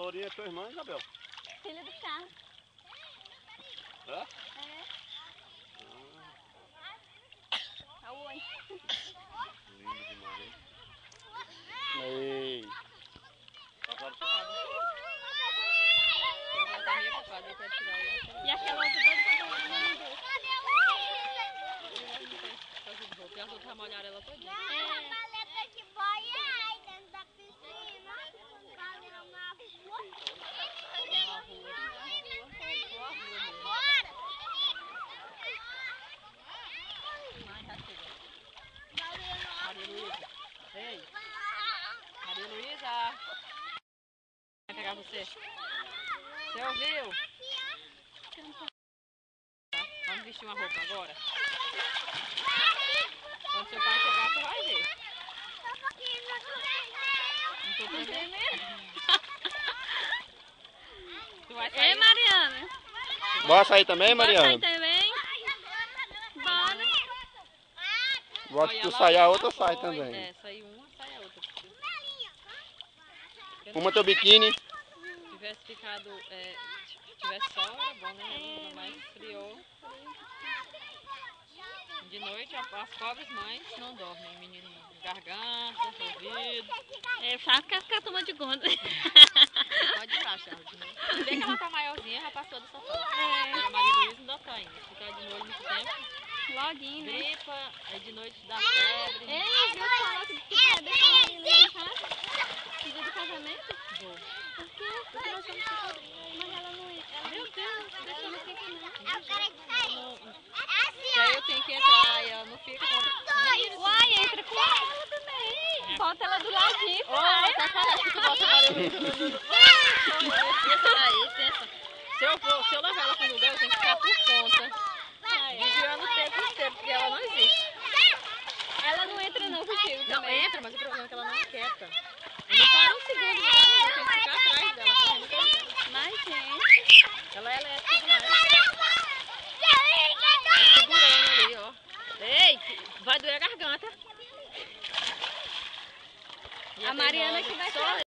Lourinha é tua irmã, Isabel? Filha do Carlos. É? É. Aonde? Lindo demais, hein? Ei. E aquela outra doida pra dormir no mundo. As outras molharam ela todinha. É. Paleta de boia aí dentro da piscina. Valeu uma rua. Bora! Maria Luísa. Ei. Maria Luísa. Vai pegar você. Você ouviu? Vamos vestir uma roupa agora. Quando seu pai chegar, você vai ver. Não tô tremendo. Tu vai sair? Ei, Mariana. Bora sair também, Bora Mariana? sair também? Bora. Bora, Olha tu lá, sair, a uma outra sai foi. também. É, sai uma, sai a outra. Uma teu biquíni. Se tivesse ficado, tivesse sol, era bom, né? Mas esfriou. De noite, as pobres mães não dormem, menino. Garganta, ouvido. É fácil que a turma de conta. Pode ir lá, Charles, né? Se bem que ela tá maiorzinha, já passou dessa fase. A Maria Luísa ainda tá ainda. Ficar de molho muito tempo. Loguinho, né? Gripa, aí de noite dá febre. Ei, viu que falou que tu quer deixar a Maria Luísa em casa? No dia do casamento? Vou. Por quê? Porque nós vamos ser padrinhos. Mas ela não... Meu Deus, deixa não fica não. E aí eu tenho que entrar, aí ela não fica. Uai, entra com ela também. Bota ela do ladinho. Ô, tá falando que tu bota a Maria Luísa. Se eu levar ela pro lugar, eu tenho que ficar por conta. Vigiando o tempo inteiro, porque ela não existe. Ela não entra não contigo Não, também. entra, mas o problema é que ela não é quieta. Não para um segundo, não. Eu tenho que ficar atrás dela, correndo atrás dela. Mas, gente... Ela é elétrica demais. Tá segurando ali, ó. Ei, vai doer a garganta. E A Mariana teimosa que vai só